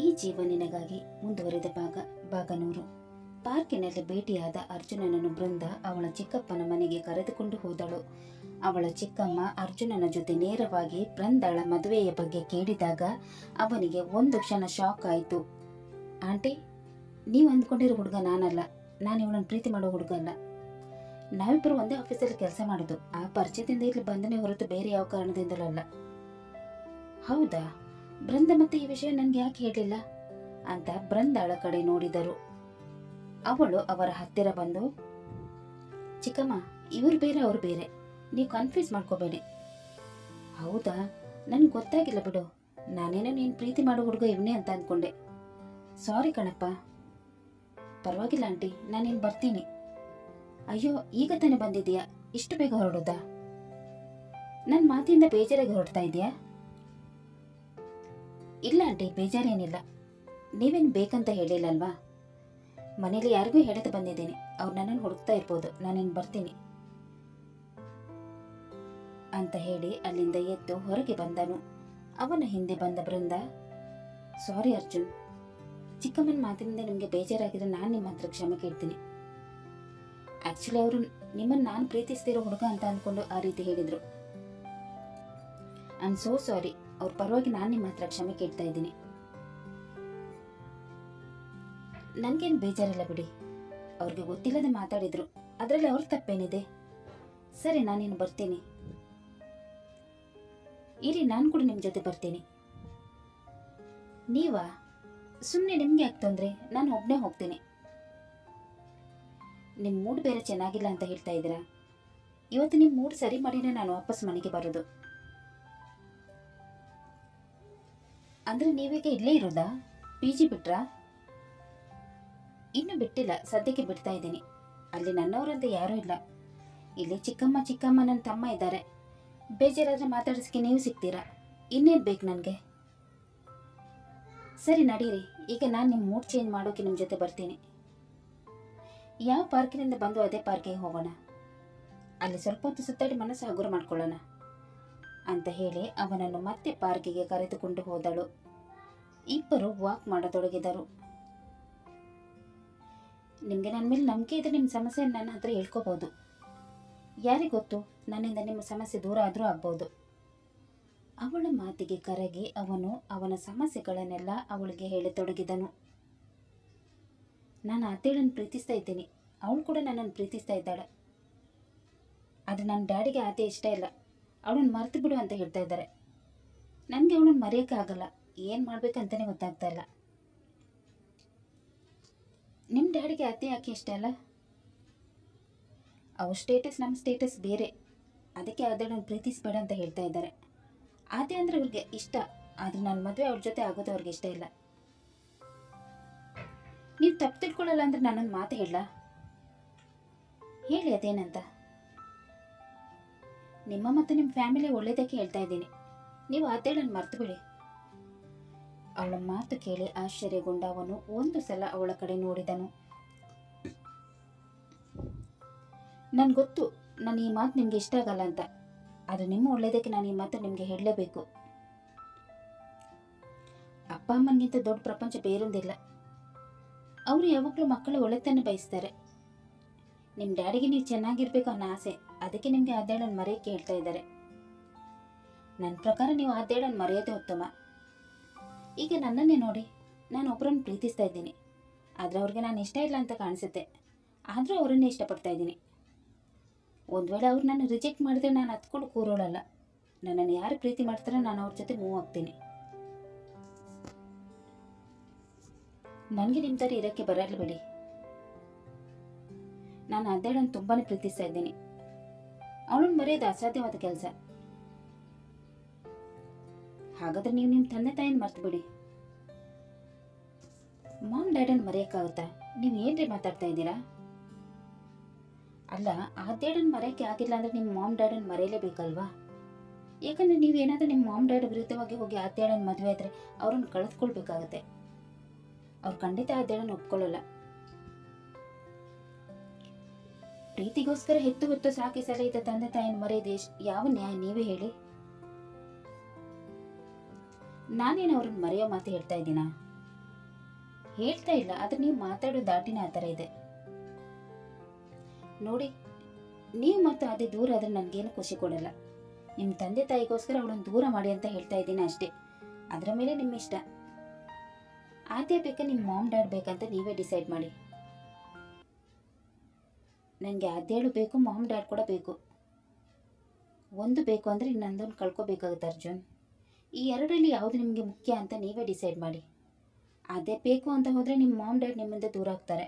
ಈ ಜೀವನಿನಗಾಗಿ ಮುಂದುವರಿದ ಭಾಗ 100. ಪಾರ್ಕಿನಲ್ಲಿ ಭೇಟಿಯಾದ ಅರ್ಜುನನನ್ನು ಬೃಂದ ಅವಳ ಚಿಕ್ಕಪ್ಪನ ಮನೆಗೆ ಕರೆದುಕೊಂಡು ಹೋದಳು. ಅವಳ ಚಿಕ್ಕಮ್ಮ ಅರ್ಜುನನ ಜೊತೆ ನೇರವಾಗಿ ಬೃಂದಳ ಮದುವೆಯ ಬಗ್ಗೆ ಕೇಳಿದಾಗ ಅವನಿಗೆ ಒಂದು ಕ್ಷಣ ಶಾಕ್ ಆಯಿತು. ಆಂಟಿ, ನೀವು ಅಂದ್ಕೊಂಡಿರೋ ಹುಡುಗ ನಾನಲ್ಲ. ನಾನು ಇವಳನ್ನು ಪ್ರೀತಿ ಮಾಡೋ ಹುಡುಗ ಅಲ್ಲ. ನಾವಿಬ್ಬರು ಒಂದೇ ಆಫೀಸಲ್ಲಿ ಕೆಲಸ ಮಾಡೋದು. ಆ ಪರಿಚಯದಿಂದ ಇಲ್ಲಿ ಬಂದನೇ ಹೊರತು ಬೇರೆ ಯಾವ ಕಾರಣದಿಂದಲಲ್ಲ. ಹೌದಾ? ಬೃಂದ ಮತ್ತೆ ಈ ವಿಷಯ ನನಗೆ ಯಾಕೆ ಹೇಳಿಲ್ಲ ಅಂತ ಬೃಂದಾಳ ಕಡೆ ನೋಡಿದರು. ಅವಳು ಅವರ ಹತ್ತಿರ ಬಂದು, ಚಿಕ್ಕಮ್ಮ, ಇವರು ಬೇರೆ ಅವ್ರು ಬೇರೆ, ನೀವು ಕನ್ಫ್ಯೂಸ್ ಮಾಡ್ಕೋಬೇಡಿ. ಹೌದಾ? ನನ್ಗೆ ಗೊತ್ತಾಗಿಲ್ಲ ಬಿಡು. ನಾನೇನೋ ನೀನು ಪ್ರೀತಿ ಮಾಡೋ ಹುಡುಗ ಇವನೇ ಅಂತ ಅಂದ್ಕೊಂಡೆ. ಸಾರಿ ಕಣಪ್ಪ. ಪರವಾಗಿಲ್ಲ ಆಂಟಿ, ನಾನೇನು ಬರ್ತೀನಿ. ಅಯ್ಯೋ, ಈಗ ತಾನೇ ಬಂದಿದೀಯಾ? ಇಷ್ಟು ಬೇಗ ಹೊರಡೋದಾ? ನನ್ನ ಮಾತಿಂದ ಬೇಜಾರಾಗಿ ಹೊರಡ್ತಾ ಇದೆಯಾ? ಇಲ್ಲ ಆಂಟಿ, ಬೇಜಾರೇನಿಲ್ಲ. ನೀವೇನು ಬೇಕಂತ ಹೇಳಿಲ್ಲಲ್ವಾ? ಮನೇಲಿ ಯಾರಿಗೂ ಹೇಳದೆ ಬಂದಿದ್ದೀನಿ. ಅವ್ರು ನನ್ನನ್ನು ಹುಡುಕ್ತಾ ಇರ್ಬೋದು. ನಾನೇನು ಬರ್ತೀನಿ ಅಂತ ಹೇಳಿ ಅಲ್ಲಿಂದ ಎದ್ದು ಹೊರಗೆ ಬಂದನು. ಅವನ ಹಿಂದೆ ಬಂದ ಬೃಂದ, ಸಾರಿ ಅರ್ಜುನ್, ಚಿಕ್ಕಮ್ಮನ ಮಾತಿನಿಂದ ನಿಮಗೆ ಬೇಜಾರಾಗಿದ್ರೆ ನಾನು ನಿಮ್ಮ ಹತ್ರ ಕ್ಷಮೆ ಕೇಳ್ತೀನಿ. ಆಕ್ಚುಲಿ ಅವರು ನಿಮ್ಮನ್ನು ನಾನು ಪ್ರೀತಿಸ್ತಿರೋ ಹುಡುಗ ಅಂತ ಅಂದ್ಕೊಂಡು ಆ ರೀತಿ ಹೇಳಿದರು. I am so sorry. ಅವ್ರ ಪರವಾಗಿ ನಾನು ನಿಮ್ಮ ಹತ್ರ ಕ್ಷಮೆ ಕೇಳ್ತಾ ಇದ್ದೀನಿ. ನನಗೇನು ಬೇಜಾರಿಲ್ಲ ಬಿಡಿ. ಅವ್ರಿಗೆ ಗೊತ್ತಿಲ್ಲದೆ ಮಾತಾಡಿದ್ರು, ಅದರಲ್ಲಿ ಅವ್ರ ತಪ್ಪೇನಿದೆ? ಸರಿ, ನಾನಿನ್ನು ಬರ್ತೀನಿ. ಇರಿ, ನಾನು ಕೂಡ ನಿಮ್ಮ ಜೊತೆ ಬರ್ತೀನಿ. ನೀವಾ? ಸುಮ್ಮನೆ ನಿಮ್ಗೆ ಯಾಕೆ ತೊಂದರೆ? ನಾನು ಒಬ್ಬನೇ ಹೋಗ್ತೀನಿ. ನಿಮ್ಮ ಮೂಡ್ ಬೇರೆ ಚೆನ್ನಾಗಿಲ್ಲ ಅಂತ ಹೇಳ್ತಾ ಇದ್ದೀರಾ. ಇವತ್ತು ನಿಮ್ಮ ಮೂಡ್ ಸರಿ ಮಾಡಿನೇ ನಾನು ವಾಪಸ್ ಮನೆಗೆ ಬರೋದು. ಅಂದರೆ ನೀವೀಗ ಇಲ್ಲೇ ಇರೋದಾ? PG ಬಿಟ್ರಾ? ಇನ್ನೂ ಬಿಟ್ಟಿಲ್ಲ, ಸದ್ಯಕ್ಕೆ ಬಿಡ್ತಾ ಇದ್ದೀನಿ. ಅಲ್ಲಿ ನನ್ನವರಂತ ಯಾರೂ ಇಲ್ಲ. ಇಲ್ಲಿ ಚಿಕ್ಕಮ್ಮ ನನ್ನ ತಮ್ಮ ಇದ್ದಾರೆ. ಬೇಜಾರಾದರೆ ಮಾತಾಡಿಸಕ್ಕೆ ನೀವು ಸಿಗ್ತೀರಾ. ಇನ್ನೇನು ಬೇಕು ನನಗೆ? ಸರಿ, ನಡೀರಿ. ಈಗ ನಾನು ನಿಮ್ಮ ಮೂಡ್ ಚೇಂಜ್ ಮಾಡೋಕೆ ನಿಮ್ಮ ಜೊತೆ ಬರ್ತೀನಿ. ಯಾವ ಪಾರ್ಕಿನಿಂದ ಬಂದು ಅದೇ ಪಾರ್ಕಿಗೆ ಹೋಗೋಣ. ಅಲ್ಲಿ ಸ್ವಲ್ಪ ಹೊತ್ತು ಸುತ್ತಾಡಿ ಮನಸ್ಸು ಹಗುರ ಮಾಡ್ಕೊಳ್ಳೋಣ ಅಂತ ಹೇಳಿ ಅವನನ್ನು ಮತ್ತೆ ಪಾರ್ಕಿಗೆ ಕರೆದುಕೊಂಡು ಹೋದಳು. ಇಬ್ಬರು ವಾಕ್ ಮಾಡತೊಡಗಿದರು. ನಿಮಗೆ ನನ್ನ ಮೇಲೆ ನಂಬಿಕೆ ಇದ್ರೆ ನಿಮ್ಮ ಸಮಸ್ಯೆ ನನ್ನ ಹತ್ರ ಹೇಳ್ಕೋಬಹುದು. ಯಾರಿಗೊತ್ತು, ನನ್ನಿಂದ ನಿಮ್ಮ ಸಮಸ್ಯೆ ದೂರ ಆದರೂ ಆಗ್ಬೋದು. ಅವಳ ಮಾತಿಗೆ ಕರಗಿ ಅವನು ಅವನ ಸಮಸ್ಯೆಗಳನ್ನೆಲ್ಲ ಅವಳಿಗೆ ಹೇಳತೊಡಗಿದನು. ನಾನು ಅತ್ತೇಳನ್ನು ಪ್ರೀತಿಸ್ತಾ ಇದ್ದೀನಿ. ಅವಳು ಕೂಡ ನನ್ನನ್ನು ಪ್ರೀತಿಸ್ತಾ ಇದ್ದಾಳೆ. ಆದರೆ ನನ್ನ ಡ್ಯಾಡಿಗೆ ಆತೆ ಇಷ್ಟ ಇಲ್ಲ. ಅವಳನ್ನು ಮರೆತು ಬಿಡು ಅಂತ ಹೇಳ್ತಾ ಇದ್ದಾರೆ. ನನಗೆ ಅವಳನ್ನು ಮರೆಯೋಕ್ಕೆ ಆಗಲ್ಲ. ಏನು ಮಾಡಬೇಕಂತಲೇ ಗೊತ್ತಾಗ್ತಾ ಇಲ್ಲ. ನಿಮ್ಮ ಡ್ಯಾಡಿಗೆ ಅತ್ತೆ ಯಾಕೆ ಇಷ್ಟ ಅಲ್ಲ? ಅವ್ರ ಸ್ಟೇಟಸ್ ನಮ್ಮ ಸ್ಟೇಟಸ್ ಬೇರೆ. ಅದಕ್ಕೆ ಅದನ್ನು ಪ್ರೀತಿಸಬೇಡ ಅಂತ ಹೇಳ್ತಾ ಇದ್ದಾರೆ. ಆತೆ ಅಂದರೆ ಅವ್ರಿಗೆ ಇಷ್ಟ. ಆದರೆ ನನ್ನ ಮದುವೆ ಅವ್ರ ಜೊತೆ ಆಗೋದು ಅವ್ರಿಗೆ ಇಷ್ಟ ಇಲ್ಲ. ನೀವು ತಪ್ಪು ತಿಳ್ಕೊಳ್ಳಲ್ಲ ಅಂದರೆ ನಾನೊಂದು ಮಾತು ಹೇಳಲ್ಲ? ಹೇಳಿ, ಅದೇನಂತ? ನಿಮ್ಮ ಮತ್ತು ನಿಮ್ಮ ಫ್ಯಾಮಿಲಿ ಒಳ್ಳೇದಕ್ಕೆ ಹೇಳ್ತಾ ಇದ್ದೀನಿ. ನೀವು ಅದೇಳನ್ನು ಮರ್ತು ಬಿಡಿ. ಅವಳ ಮಾತು ಕೇಳಿ ಆಶ್ಚರ್ಯಗೊಂಡ ಅವನು ಒಂದು ಸಲ ಅವಳ ಕಡೆ ನೋಡಿದನು. ನನ್ಗೆ ಗೊತ್ತು ನಾನು ಈ ಮಾತು ನಿಮ್ಗೆ ಇಷ್ಟ ಆಗಲ್ಲ ಅಂತ. ಆದರೆ ನಿಮ್ಮ ಒಳ್ಳೇದಕ್ಕೆ ನಾನು ಈ ಮಾತು ನಿಮಗೆ ಹೇಳಲೇಬೇಕು. ಅಪ್ಪ ಅಮ್ಮನಿಗಿಂತ ದೊಡ್ಡ ಪ್ರಪಂಚ ಬೇರೊಂದಿಲ್ಲ. ಅವರು ಯಾವಾಗಲೂ ಮಕ್ಕಳ ಒಳ್ಳೆತನ ಬಯಸ್ತಾರೆ. ನಿಮ್ಮ ಡ್ಯಾಡಿಗೆ ನೀವು ಚೆನ್ನಾಗಿರ್ಬೇಕು ಅನ್ನೋ ಆಸೆ. ಅದಕ್ಕೆ ನಿಮಗೆ ಆದೇಳನ್ನು ಮರೆಯೋಕ್ಕೆ ಹೇಳ್ತಾ ಇದ್ದಾರೆ. ನನ್ನ ಪ್ರಕಾರ ನೀವು ಆದೇಳನ್ನು ಮರೆಯೋದೇ ಉತ್ತಮ. ಈಗ ನನ್ನನ್ನೇ ನೋಡಿ. ನಾನು ಒಬ್ಬರನ್ನು ಪ್ರೀತಿಸ್ತಾ ಇದ್ದೀನಿ. ಆದರೆ ಅವ್ರಿಗೆ ನಾನು ಇಷ್ಟ ಇಲ್ಲ ಅಂತ ಕಾಣಿಸುತ್ತೆ. ಆದರೂ ಅವರನ್ನೇ ಇಷ್ಟಪಡ್ತಾ ಇದ್ದೀನಿ. ಒಂದು ವೇಳೆ ಅವ್ರು ನಾನು ರಿಜೆಕ್ಟ್ ಮಾಡಿದ್ರೆ ನಾನು ಹತ್ಕೊಂಡು ಕೂರೋಳಲ್ಲ. ನನ್ನನ್ನು ಯಾರು ಪ್ರೀತಿ ಮಾಡ್ತಾರೋ ನಾನು ಅವ್ರ ಜೊತೆ ಮೂವ್ ಆಗ್ತೀನಿ. ನನಗೆ ನಿಮ್ಮ ಥರ ಇರೋಕ್ಕೆ ಬರಲ್ಲ ಬಿಡಿ. ನಾನು ಅದೇಳನ್ನು ತುಂಬಾ ಪ್ರೀತಿಸ್ತಾ ಇದ್ದೀನಿ. ಅವಳನ್ನು ಮರೆಯೋದು ಅಸಾಧ್ಯವಾದ ಕೆಲಸ. ಹಾಗಾದ್ರೆ ನೀವು ನಿಮ್ಮ ತಂದೆ ತಾಯಿನ ಮರ್ತು ಬಿಡಿ. ಮಾಮ್ ಡ್ಯಾಡನ್ನು ಮರೆಯೋಕ್ಕಾಗುತ್ತಾ? ನೀವು ಏನ್ರಿ ಮಾತಾಡ್ತಾ ಇದ್ದೀರಾ? ಅಲ್ಲ, ಆದೇಳನ್ನು ಮರೆಯೋಕ್ಕೆ ಆಗಿಲ್ಲ ಅಂದರೆ ನಿಮ್ಮ ಮಾಮ್ ಡ್ಯಾಡನ್ನು ಮರೆಯಲೇಬೇಕಲ್ವಾ? ಯಾಕಂದರೆ ನೀವೇನಾದರೂ ನಿಮ್ಮ ಮಾಮ್ ಡ್ಯಾಡ್ ವಿರುದ್ಧವಾಗಿ ಹೋಗಿ ಆದೇಳನ್ನು ಮದುವೆ ಆದರೆ ಅವ್ರನ್ನ ಕಳೆದುಕೊಳ್ಬೇಕಾಗತ್ತೆ. ಅವ್ರು ಖಂಡಿತ ಆದೇಳನ್ನು ಒಪ್ಕೊಳ್ಳಲ್ಲ. ಪ್ರೀತಿಗೋಸ್ಕರ ಹೆತ್ತು ಹೊತ್ತು ಸಾಕಿ ಸಲಹಿದ ತಂದೆ ತಾಯಿಯನ್ನು ಮರೆಯದೆ ಯಾವ ನ್ಯಾಯ? ನೀವೇ ಹೇಳಿ. ನಾನೇನು ಅವ್ರನ್ನ ಮರೆಯೋ ಮಾತು ಹೇಳ್ತಾ ಇದ್ದೀನಾ? ಹೇಳ್ತಾ ಇಲ್ಲ, ಆದ್ರೆ ನೀವು ಮಾತಾಡೋ ದಾಟಿನ ಆ ಥರ ಇದೆ ನೋಡಿ. ನೀವು ಮತ್ತು ಅದೇ ದೂರ ಆದರೆ ನನಗೇನು ಖುಷಿ ಕೊಡಲ್ಲ. ನಿಮ್ಮ ತಂದೆ ತಾಯಿಗೋಸ್ಕರ ಅವಳನ್ನು ದೂರ ಮಾಡಿ ಅಂತ ಹೇಳ್ತಾ ಇದ್ದೀನಿ ಅಷ್ಟೇ. ಅದರ ಮೇಲೆ ನಿಮ್ಮ ಇಷ್ಟ. ಆದ್ಯ ಬೇಕಾ ನಿಮ್ಮ ಮಾಮ್ ಡ್ಯಾಡ್ ಬೇಕಂತ ನೀವೇ ಡಿಸೈಡ್ ಮಾಡಿ. ನನಗೆ ಆದ್ಯಳು ಬೇಕು, ಮಾಮ್ ಡ್ಯಾಡ್ ಕೂಡ ಬೇಕು. ಒಂದು ಬೇಕು ಅಂದರೆ ಇನ್ನೊಂದನ್ನು ಕಳ್ಕೊಬೇಕಾಗುತ್ತೆ ಅರ್ಜುನ್. ಈ ಎರಡರಲ್ಲಿ ಯಾವುದು ನಿಮಗೆ ಮುಖ್ಯ ಅಂತ ನೀವೇ ಡಿಸೈಡ್ ಮಾಡಿ. ಅದೇ ಬೇಕು ಅಂತ ಹೋದರೆ ನಿಮ್ಮ ಮಾಮ್ ಡ್ಯಾಡ್ ನಿಮ್ಮಿಂದ ದೂರ ಆಗ್ತಾರೆ.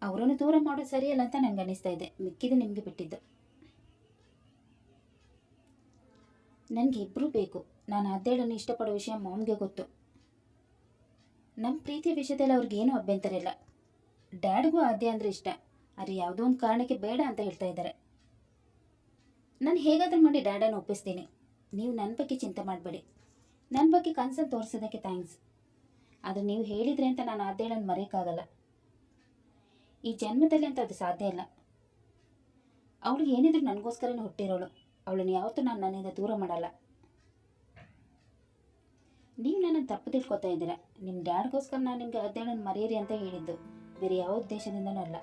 ಅವರನ್ನು ದೂರ ಮಾಡೋದು ಸರಿಯಲ್ಲ ಅಂತ ನಂಗೆ ಅನ್ನಿಸ್ತಾ ಇದೆ. ಮಿಕ್ಕಿದ್ದು ನಿಮಗೆ ಬಿಟ್ಟಿದ್ದು. ನನಗೆ ಇಬ್ಬರೂ ಬೇಕು. ನಾನು ಆದ್ಯಳನ್ನು ಇಷ್ಟಪಡೋ ವಿಷಯ ಮಾಮ್ಗೆ ಗೊತ್ತು. ನಮ್ಮ ಪ್ರೀತಿ ವಿಷಯದಲ್ಲಿ ಅವ್ರಿಗೇನೂ ಅಭ್ಯಂತರ ಇಲ್ಲ. ಡ್ಯಾಡ್ಗೂ ಆದ್ಯ ಅಂದರೆ ಇಷ್ಟ, ಆದರೆ ಯಾವುದೋ ಒಂದು ಕಾರಣಕ್ಕೆ ಬೇಡ ಅಂತ ಹೇಳ್ತಾ ಇದ್ದಾರೆ. ನಾನು ಹೇಗಾದರೂ ಮಾಡಿ ಡ್ಯಾಡನ್ನು ಒಪ್ಪಿಸ್ತೀನಿ. ನೀವು ನನ್ನ ಬಗ್ಗೆ ಚಿಂತೆ ಮಾಡಬೇಡಿ. ನನ್ನ ಬಗ್ಗೆ ಕನ್ಸನ್ನು ತೋರಿಸೋದಕ್ಕೆ ಥ್ಯಾಂಕ್ಸ್. ಆದರೆ ನೀವು ಹೇಳಿದ್ರಿ ಅಂತ ನಾನು ಆದ್ಯಳನ್ನು ಮರೆಯೋಕ್ಕಾಗಲ್ಲ. ಈ ಜನ್ಮದಲ್ಲಿ ಅಂತ ಅದು ಸಾಧ್ಯ ಇಲ್ಲ. ಅವಳಿಗೆ ಏನಿದ್ರು ನನಗೋಸ್ಕರನೇ ಹುಟ್ಟಿರೋಳು. ಅವಳನ್ನು ಯಾವತ್ತೂ ನಾನು ನನ್ನಿಂದ ದೂರ ಮಾಡಲ್ಲ. ನೀವು ನನ್ನನ್ನು ತಪ್ಪು ತಿಳ್ಕೊತಾ ಇದ್ದೀರಾ. ನಿಮ್ಮ ಡ್ಯಾಡ್ಗೋಸ್ಕರ ನಾನು ನಿಮಗೆ ಆದ್ಯಳನ್ನು ಮರೆಯಿರಿ ಅಂತ ಹೇಳಿದ್ದು, ಬೇರೆ ಯಾವ ಉದ್ದೇಶದಿಂದನೂ ಅಲ್ಲ.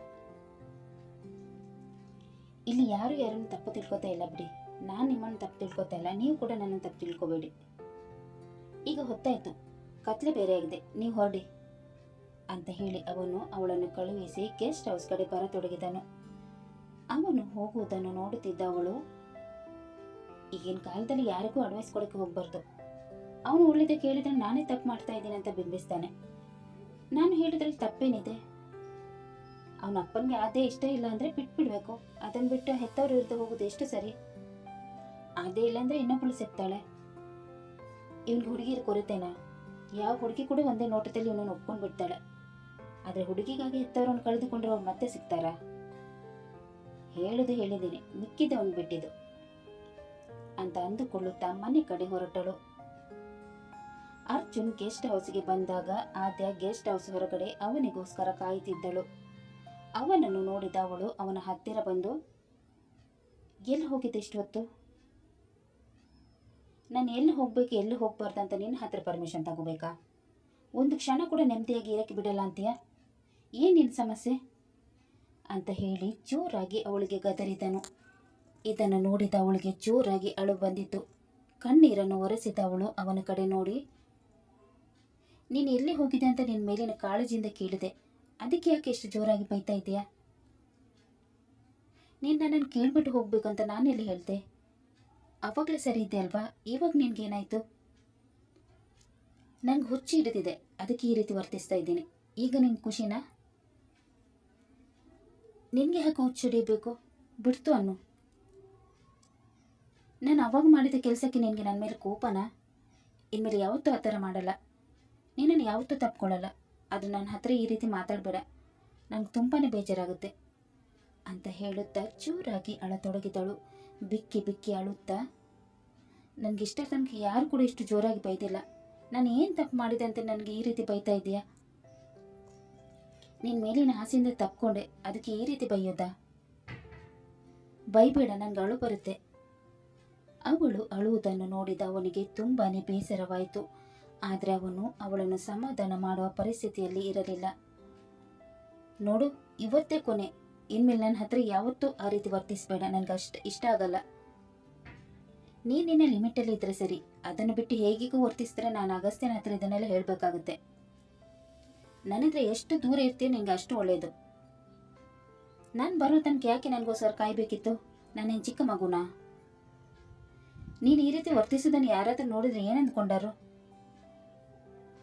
ಇಲ್ಲಿ ಯಾರು ಯಾರನ್ನು ತಪ್ಪು ತಿಳ್ಕೊತಾ ಇಲ್ಲ ಬಿಡಿ. ನಾನು ನಿಮ್ಮನ್ನು ತಪ್ಪು ತಿಳ್ಕೊತಾ ಇಲ್ಲ, ನೀವು ಕೂಡ ನನ್ನನ್ನು ತಪ್ಪು ತಿಳ್ಕೊಬೇಡಿ. ಈಗ ಹೊತ್ತಾಯಿತು, ಕತ್ಲೆ ಬೇರೆ ಆಗಿದೆ, ನೀವು ಹೊರಡಿ ಅಂತ ಹೇಳಿ ಅವನು ಅವಳನ್ನು ಕಳುಹಿಸಿ ಗೆಸ್ಟ್ ಹೌಸ್ ಕಡೆ ಬರತೊಡಗಿದನು. ಅವನು ಹೋಗುವುದನ್ನು ನೋಡುತ್ತಿದ್ದ ಅವಳು, ಈಗಿನ ಕಾಲದಲ್ಲಿ ಯಾರಿಗೂ ಅಡ್ವೈಸ್ ಕೊಡೋಕ್ಕೆ ಹೋಗ್ಬಾರ್ದು. ಅವನು ಉಳಿದ ಕೇಳಿದ್ರೆ ನಾನೇ ತಪ್ಪು ಮಾಡ್ತಾ ಇದ್ದೀನಿ ಅಂತ ಬಿಂಬಿಸ್ತಾನೆ. ನಾನು ಹೇಳಿದ್ರಲ್ಲಿ ತಪ್ಪೇನಿದೆ? ಅವನ ಅಪ್ಪನಿಗೆ ಅದೇ ಇಷ್ಟ ಇಲ್ಲ ಅಂದರೆ ಬಿಟ್ಬಿಡ್ಬೇಕು. ಅದನ್ನು ಬಿಟ್ಟು ಹೆತ್ತವ್ರ ವಿರುದ್ಧ ಹೋಗೋದು ಎಷ್ಟು ಸರಿ? ಅದೇ ಇಲ್ಲಾಂದ್ರೆ ಇನ್ನೊಬ್ಬಳು ಸಿಗ್ತಾಳೆ. ಇವನ್ಗೆ ಹುಡುಗಿರು ಕೊರತೆನಾ? ಯಾವ ಹುಡುಗಿ ಕೂಡ ಒಂದೇ ನೋಟದಲ್ಲಿ ಇವನನ್ನು ಒಪ್ಕೊಂಡು ಬಿಡ್ತಾಳೆ. ಆದರೆ ಹುಡುಗಿಗಾಗಿ ಹೆತ್ತವ್ರನ್ನು ಕಳೆದುಕೊಂಡ್ರೆ ಅವ್ರು ಮತ್ತೆ ಸಿಗ್ತಾರಾ? ಹೇಳುದು ಹೇಳಿದ್ದೀನಿ, ಮಿಕ್ಕಿದವನು ಬಿಟ್ಟಿದ್ದು ಅಂತ ಅಂದುಕೊಳ್ಳುತ್ತಾ ಮನೆ ಕಡೆ ಹೊರಟಳು. ಅರ್ಜುನ್ ಗೆಸ್ಟ್ ಹೌಸ್ಗೆ ಬಂದಾಗ ಆದ್ಯ ಗೆಸ್ಟ್ ಹೌಸ್ ಹೊರಗಡೆ ಅವನಿಗೋಸ್ಕರ ಕಾಯುತ್ತಿದ್ದಳು. ಅವನನ್ನು ನೋಡಿದ ಅವಳು ಅವನ ಹತ್ತಿರ ಬಂದು, ಎಲ್ಲಿ ಹೋಗಿದ್ದೆ ಇಷ್ಟು ಹೊತ್ತು? ನಾನು ಎಲ್ಲಿ ಹೋಗ್ಬೇಕು ಎಲ್ಲಿ ಹೋಗ್ಬಾರ್ದಂತ ನಿನ್ನ ಹತ್ರ ಪರ್ಮಿಷನ್ ತಗೋಬೇಕಾ? ಒಂದು ಕ್ಷಣ ಕೂಡ ನೆಮ್ಮದಿಯಾಗಿ ಇರಕ್ಕೆ ಬಿಡಲ್ಲ ಅಂತೀಯ? ಏನು ನಿನ್ನ ಸಮಸ್ಯೆ ಅಂತ ಹೇಳಿ ಜೋರಾಗಿ ಅವಳಿಗೆ ಗದರಿದನು. ಇದನ್ನು ನೋಡಿದ ಅವಳಿಗೆ ಜೋರಾಗಿ ಅಳು ಬಂದಿತ್ತು. ಕಣ್ಣೀರನ್ನು ಒರೆಸಿದ ಅವಳು ಅವನ ಕಡೆ ನೋಡಿ, ನೀನು ಎಲ್ಲಿ ಹೋಗಿದೆ ಅಂತ ನಿನ್ನ ಮೇಲಿನ ಕಾಳಜಿಯಿಂದ ಕೇಳಿದೆ, ಅದಕ್ಕೆ ಯಾಕೆ ಎಷ್ಟು ಜೋರಾಗಿ ಬೈತಾ ಇದೆಯಾ? ನೀನು ನನ್ನನ್ನು ಕೇಳ್ಬಿಟ್ಟು ಹೋಗ್ಬೇಕಂತ ನಾನೆಲ್ಲಿ ಹೇಳ್ದೆ? ಅವಾಗಲೇ ಸರಿ ಇದೆ ಅಲ್ವಾ? ಇವಾಗ ನಿನ್ಗೇನಾಯ್ತು? ನಂಗೆ ಹುಚ್ಚಿ ಹಿಡಿದಿದೆ, ಅದಕ್ಕೆ ಈ ರೀತಿ ವರ್ತಿಸ್ತಾ ಇದ್ದೀನಿ. ಈಗ ನಿಂಗೆ ಖುಷಿನಾ? ನಿನಗೆ ಯಾಕೆ ಹುಚ್ಚು ಹಿಡಿಯಬೇಕು? ಬಿಡ್ತು ಅನ್ನು. ನಾನು ಅವಾಗ ಮಾಡಿದ ಕೆಲಸಕ್ಕೆ ನಿನಗೆ ನನ್ನ ಮೇಲೆ ಕೋಪನಾ? ಇನ್ಮೇಲೆ ಯಾವತ್ತೂ ಆ ಥರ ಮಾಡಲ್ಲ. ನೀನನ್ನು ಯಾವತ್ತೂ ತಪ್ಕೊಳ್ಳಲ್ಲ. ಅದು ನನ್ನ ಹತ್ರ ಈ ರೀತಿ ಮಾತಾಡಬೇಡ, ನಂಗೆ ತುಂಬಾ ಬೇಜಾರಾಗುತ್ತೆ ಅಂತ ಹೇಳುತ್ತಾ ಜೋರಾಗಿ ಅಳತೊಡಗಿದಳು. ಬಿಕ್ಕಿ ಬಿಕ್ಕಿ ಅಳುತ್ತಾ, ನನಗಿಷ್ಟ ತನಕ ಯಾರು ಕೂಡ ಇಷ್ಟು ಜೋರಾಗಿ ಬೈದಿಲ್ಲ. ನಾನು ಏನು ತಪ್ಪು ಮಾಡಿದೆ ಅಂತ ನನಗೆ ಈ ರೀತಿ ಬೈತಾ ಇದೆಯಾ? ನಿನ್ನ ಮೇಲಿನ ಆಸೆಯಿಂದ ತಪ್ಕೊಂಡೆ, ಅದಕ್ಕೆ ಈ ರೀತಿ ಬೈಯೋದಾ? ಬೈಬೇಡ, ನನಗೆ ಅಳು ಬರುತ್ತೆ. ಅವಳು ಅಳುವುದನ್ನು ನೋಡಿದ ಅವನಿಗೆ ತುಂಬಾ ಬೇಸರವಾಯಿತು. ಆದರೆ ಅವನು ಅವಳನ್ನು ಸಮಾಧಾನ ಮಾಡುವ ಪರಿಸ್ಥಿತಿಯಲ್ಲಿ ಇರಲಿಲ್ಲ. ನೋಡು, ಇವತ್ತೇ ಕೊನೆ. ಇನ್ಮೇಲೆ ನನ್ನ ಹತ್ರ ಯಾವತ್ತೂ ಆ ರೀತಿ ವರ್ತಿಸಬೇಡ, ನನಗೆ ಇಷ್ಟ ಆಗಲ್ಲ. ನೀನು ನಿನ್ನ ಲಿಮಿಟಲ್ಲಿ ಇದ್ರೆ ಸರಿ, ಅದನ್ನು ಬಿಟ್ಟು ಹೇಗಿಗೂ ವರ್ತಿಸಿದ್ರೆ ನಾನು ಅಗಸ್ತ್ಯನ ಹತ್ರ ಇದನ್ನೆಲ್ಲ ಹೇಳಬೇಕಾಗುತ್ತೆ. ನನ್ನಿದ್ರೆ ಎಷ್ಟು ದೂರ ಇರ್ತೀಯ ನಿಂಗೆ ಅಷ್ಟು ಒಳ್ಳೆಯದು. ನಾನು ಬರೋ ತನಕ ಯಾಕೆ ನನಗೋಸ್ಕರ ಕಾಯಬೇಕಿತ್ತು? ನಾನೇನು ಚಿಕ್ಕ ಮಗುನಾ? ನೀನು ಈ ರೀತಿ ವರ್ತಿಸೋದನ್ನು ಯಾರಾದರೂ ನೋಡಿದ್ರೆ ಏನಂದ್ಕೊಂಡಾರು?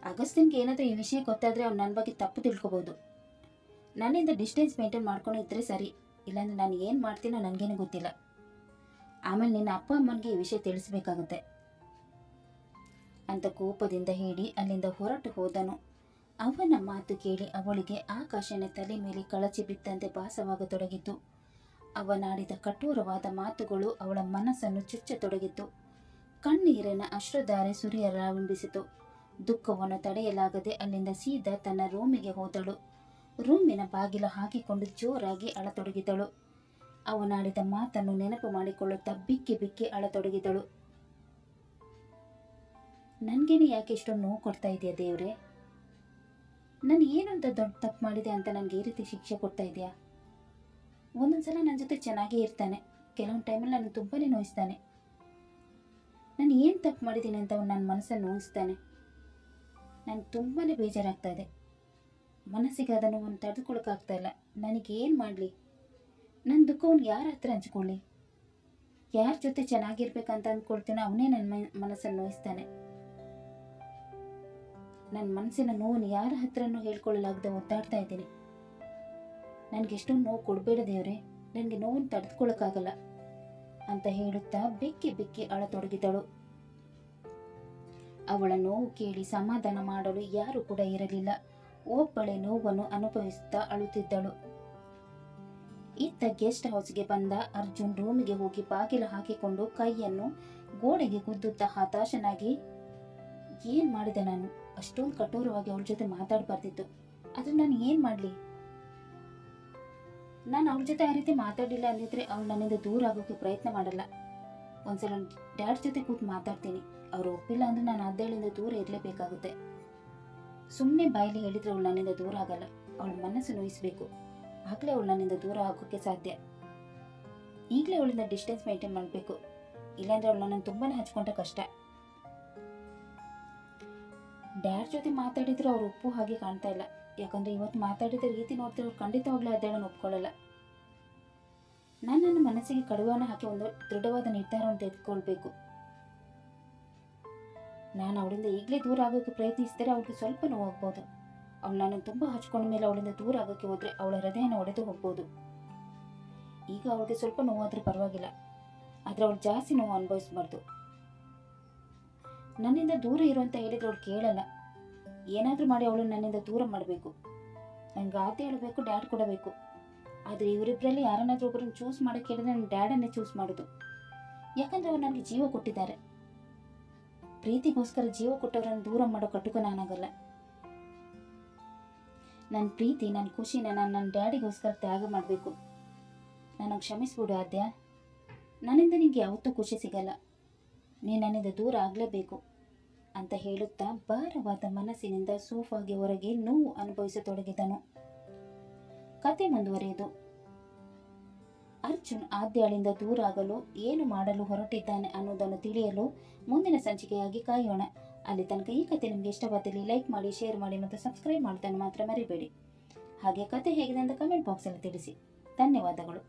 ಅಗಸ್ತ್ಯನ್ಗೆ ಏನಾದರೂ ಈ ವಿಷಯ ಗೊತ್ತಾದರೆ ಅವ್ನು ನನ್ನ ಬಗ್ಗೆ ತಪ್ಪು ತಿಳ್ಕೊಬೋದು. ನನ್ನಿಂದ ಡಿಸ್ಟೆನ್ಸ್ ಮೇಂಟೈನ್ ಮಾಡ್ಕೊಂಡು ಇದ್ರೆ ಸರಿ, ಇಲ್ಲಾಂದ್ರೆ ನಾನು ಏನು ಮಾಡ್ತೀನೋ ನನಗೇನು ಗೊತ್ತಿಲ್ಲ. ಆಮೇಲೆ ನಿನ್ನ ಅಪ್ಪ ಅಮ್ಮನಿಗೆ ಈ ವಿಷಯ ತಿಳಿಸ್ಬೇಕಾಗುತ್ತೆ ಅಂತ ಕೋಪದಿಂದ ಹೇಳಿ ಅಲ್ಲಿಂದ ಹೊರಟು ಹೋದನು. ಅವನ ಮಾತು ಕೇಳಿ ಅವಳಿಗೆ ಆಕಾಶನ ತಲೆ ಮೇಲೆ ಕಳಚಿ ಬಿದ್ದಂತೆ ಭಾಸವಾಗತೊಡಗಿತು. ಅವನಾಡಿದ ಕಠೋರವಾದ ಮಾತುಗಳು ಅವಳ ಮನಸ್ಸನ್ನು ಚುಚ್ಚತೊಡಗಿತು. ಕಣ್ಣೀರಿನ ಅಶ್ರುಧಾರೆ ಸುರಿಯಲಾರಂಭಿಸಿತು. ದುಃಖವನ್ನು ತಡೆಯಲಾಗದೆ ಅಲ್ಲಿಂದ ಸೀದಾ ತನ್ನ ರೂಮಿಗೆ ಹೋದಳು. ರೂಮಿನ ಬಾಗಿಲು ಹಾಕಿಕೊಂಡು ಜೋರಾಗಿ ಅಳತೊಡಗಿದಳು. ಅವನಾಡಿದ ಮಾತನ್ನು ನೆನಪು ಮಾಡಿಕೊಳ್ಳುತ್ತಾ ಬಿಕ್ಕಿ ಬಿಕ್ಕಿ ಅಳತೊಡಗಿದಳು. ನನಗೇನೆ ಯಾಕೆ ಇಷ್ಟೊಂದು ನೋವು ಕೊಡ್ತಾ ಇದೆಯಾ ದೇವ್ರೆ? ನಾನು ಏನು ಅಂತ ದೊಡ್ಡ ತಪ್ಪು ಮಾಡಿದೆ ಅಂತ ನನಗೆ ಈ ರೀತಿ ಶಿಕ್ಷೆ ಕೊಡ್ತಾ ಇದೆಯಾ? ಒಂದೊಂದ್ಸಲ ನನ್ನ ಜೊತೆ ಚೆನ್ನಾಗೇ ಇರ್ತಾನೆ, ಕೆಲವೊಂದು ಟೈಮಲ್ಲಿ ನಾನು ತುಂಬಾ ನೋಯಿಸ್ತಾನೆ. ನಾನು ಏನು ತಪ್ಪು ಮಾಡಿದ್ದೀನಿ ಅಂತ ಅವ್ನು ನನ್ನ ಮನಸ್ಸನ್ನು ನೋಯಿಸ್ತಾನೆ. ನನಗೆ ತುಂಬಾ ಬೇಜಾರಾಗ್ತಾ ಇದೆ. ಮನಸ್ಸಿಗೆ ಅದನ್ನು ಒಂದು ತಡೆದುಕೊಳ್ಳೋಕ್ಕಾಗ್ತಾ ಇಲ್ಲ. ನನಗೇನು ಮಾಡಲಿ? ನನ್ನ ದುಃಖವನ್ನು ಯಾರ ಹತ್ರ ಹಂಚ್ಕೊಳ್ಳಿ? ಯಾರ ಜೊತೆ ಚೆನ್ನಾಗಿರ್ಬೇಕಂತ ಅಂದ್ಕೊಳ್ತೀನೋ ಅವನೇ ನನ್ನ ಮನಸ್ಸನ್ನು ನೋಯಿಸ್ತಾನೆ. ನನ್ನ ಮನಸ್ಸಿನ ನೋವನ್ನು ಯಾರ ಹತ್ರನೂ ಹೇಳ್ಕೊಳ್ಳಲಾಗದೆ ಒದ್ದಾಡ್ತಾ ಇದ್ದೀನಿ. ನನಗೆ ಎಷ್ಟೊಂದು ನೋವು ಕೊಡಬೇಡ ದೇವ್ರೆ, ನನಗೆ ನೋವನ್ನು ತಡೆದುಕೊಳ್ಳೋಕ್ಕಾಗಲ್ಲ ಅಂತ ಹೇಳುತ್ತಾ ಬೆಕ್ಕಿ ಬೆಕ್ಕಿ ಅಳತೊಡಗಿದಳು. ಅವಳ ನೋವು ಕೇಳಿ ಸಮಾಧಾನ ಮಾಡಲು ಯಾರು ಕೂಡ ಇರಲಿಲ್ಲ. ಒಬ್ಬಳೆ ನೋವನ್ನು ಅನುಭವಿಸುತ್ತಾ ಅಳುತ್ತಿದ್ದಳು. ಇತ್ತ ಗೆಸ್ಟ್ ಹೌಸ್ಗೆ ಬಂದ ಅರ್ಜುನ್ ರೂಮಿಗೆ ಹೋಗಿ ಬಾಗಿಲು ಹಾಕಿಕೊಂಡು ಕೈಯನ್ನು ಗೋಡೆಗೆ ಗುದ್ದುತ್ತಾ ಹತಾಶನಾಗಿ, ಏನ್ ಮಾಡಿದೆ ನಾನು? ಅಷ್ಟೊಂದು ಕಠೋರವಾಗಿ ಅವಳ ಜೊತೆ ಮಾತಾಡಬಾರ್ದಿತ್ತು. ಆದ್ರೆ ನಾನು ಏನ್ ಮಾಡ್ಲಿ? ನಾನು ಅವಳ ಜೊತೆ ಆ ರೀತಿ ಮಾತಾಡಿಲ್ಲ ಅಂದಿದ್ರೆ ಅವಳು ನನ್ನಿಂದ ದೂರ ಆಗೋಕೆ ಪ್ರಯತ್ನ ಮಾಡಲ್ಲ. ಒಂದ್ಸಲ ಡ್ಯಾಡ್ ಜೊತೆ ಕೂತು ಮಾತಾಡ್ತೀನಿ. ಅವ್ರು ಒಪ್ಪಿಲ್ಲ ಅಂದ್ರೆ ನಾನು ಅದ್ದಳಿಂದ ದೂರ ಇರಲೇಬೇಕಾಗುತ್ತೆ. ಸುಮ್ಮನೆ ಬಾಯಲ್ಲಿ ಹೇಳಿದ್ರೆ ಅವಳು ನನ್ನಿಂದ ದೂರ ಆಗಲ್ಲ. ಅವಳ ಮನಸ್ಸು ನೋಯಿಸ್ಬೇಕು, ಆಗ್ಲೇ ಅವಳು ನನ್ನಿಂದ ದೂರ ಆಗೋಕೆ ಸಾಧ್ಯ. ಈಗಲೇ ಅವಳಿಂದ ಡಿಸ್ಟೆನ್ಸ್ ಮೇಂಟೈನ್ ಮಾಡಬೇಕು, ಇಲ್ಲಾಂದ್ರೆ ಅವಳು ನನ್ನನ್ನು ತುಂಬಾನೇ ಹಚ್ಕೊಂಡ್ರೆ ಕಷ್ಟ. ಡ್ಯಾಡ್ ಜೊತೆ ಮಾತಾಡಿದ್ರು ಅವ್ರು ಒಪ್ಪು ಹಾಗೆ ಕಾಣ್ತಾ ಇಲ್ಲ. ಯಾಕಂದ್ರೆ ಇವತ್ತು ಮಾತಾಡಿದ ರೀತಿ ನೋಡ್ತಾರೆ ಅವ್ರು ಖಂಡಿತವಾಗ್ಲೂ ಅದ್ದಳನ್ನು ಒಪ್ಕೊಳ್ಳಲ್ಲ. ನಾನು ನನ್ನ ಮನಸ್ಸಿಗೆ ಕಡುವನ್ನು ಹಾಕಿ ಒಂದು ದೃಢವಾದ ನಿರ್ಧಾರವನ್ನು ತೆಗೆದುಕೊಳ್ಬೇಕು. ನಾನು ಅವಳಿಂದ ಈಗಲೇ ದೂರ ಆಗೋಕೆ ಪ್ರಯತ್ನಿಸಿದರೆ ಅವಳಿಗೆ ಸ್ವಲ್ಪ ನೋವಾಗ್ಬೋದು. ಅವಳು ನಾನು ತುಂಬಾ ಹಚ್ಕೊಂಡ ಮೇಲೆ ಅವಳಿಂದ ದೂರ ಆಗೋಕೆ ಹೋದ್ರೆ ಅವಳ ಹೃದಯನ ಒಡೆದು ಹೋಗ್ಬೋದು. ಈಗ ಅವಳಿಗೆ ಸ್ವಲ್ಪ ನೋವಾದ್ರೂ ಪರವಾಗಿಲ್ಲ, ಆದ್ರೆ ಅವಳು ಜಾಸ್ತಿ ನೋವು ಅನುಭವಿಸಬಾರ್ದು. ನನ್ನಿಂದ ದೂರ ಇರು ಅಂತ ಹೇಳಿದ್ರೆ ಅವಳು ಕೇಳಲ್ಲ. ಏನಾದ್ರೂ ಮಾಡಿ ಅವಳು ನನ್ನಿಂದ ದೂರ ಮಾಡಬೇಕು. ನನ್ಗೆ ಆತ ಹೇಳಬೇಕು, ಡ್ಯಾಡ್ ಕೊಡಬೇಕು. ಆದ್ರೆ ಇವರಿಬ್ಬರಲ್ಲಿ ಯಾರನ್ನಾದ್ರೂ ಒಬ್ಬರನ್ನ ಚೂಸ್ ಮಾಡಕ್ಕೆ ಹೇಳಿದ್ರೆ ನನ್ನ ಡ್ಯಾಡನ್ನೇ ಚೂಸ್ ಮಾಡೋದು. ಯಾಕಂದ್ರೆ ಅವ್ರು ನನಗೆ ಜೀವ ಕೊಟ್ಟಿದ್ದಾರೆ. ಪ್ರೀತಿಗೋಸ್ಕರ ಜೀವ ಕೊಟ್ಟವರನ್ನು ದೂರ ಮಾಡೋ ಕಟುಕ ನಾನಾಗಲ್ಲ. ನನ್ನ ಪ್ರೀತಿ, ನನ್ನ ಖುಷಿನ ನಾನು ನನ್ನ ಡ್ಯಾಡಿಗೋಸ್ಕರ ತ್ಯಾಗ ಮಾಡಬೇಕು. ನನಗೆ ಕ್ಷಮಿಸ್ಬಿಡು ಆದ್ಯ. ನನ್ನಿಂದ ನಿಂಗೆ ಯಾವತ್ತೂ ಖುಷಿ ಸಿಗಲ್ಲ. ನೀನು ನನ್ನಿಂದ ದೂರ ಆಗಲೇಬೇಕು ಅಂತ ಹೇಳುತ್ತಾ ಭಾರವಾದ ಮನಸ್ಸಿನಿಂದ ಸೋಫಾಗೆ ಹೊರಗೆ ನೋವು ಅನುಭವಿಸತೊಡಗಿದನು. ಕತೆ ಮುಂದುವರಿಯಿತು. ಅರ್ಜುನ್ ಆದ್ಯಾಳಿಂದ ದೂರ ಆಗಲು ಏನು ಮಾಡಲು ಹೊರಟಿದ್ದಾನೆ ಅನ್ನೋದನ್ನು ತಿಳಿಯಲು ಮುಂದಿನ ಸಂಚಿಕೆಯಾಗಿ ಕಾಯೋಣ. ಅಲ್ಲಿ ತನಕ ಈ ಕತೆ ನಿಮಗೆ ಇಷ್ಟವಾದಲ್ಲಿ ಲೈಕ್ ಮಾಡಿ, ಶೇರ್ ಮಾಡಿ ಮತ್ತು ಸಬ್ಸ್ಕ್ರೈಬ್ ಮಾಡೋದನ್ನು ಮಾತ್ರ ಮರಿಬೇಡಿ. ಹಾಗೆ ಕತೆ ಹೇಗಿದೆ ಅಂತ ಕಮೆಂಟ್ ಬಾಕ್ಸಲ್ಲಿ ತಿಳಿಸಿ. ಧನ್ಯವಾದಗಳು.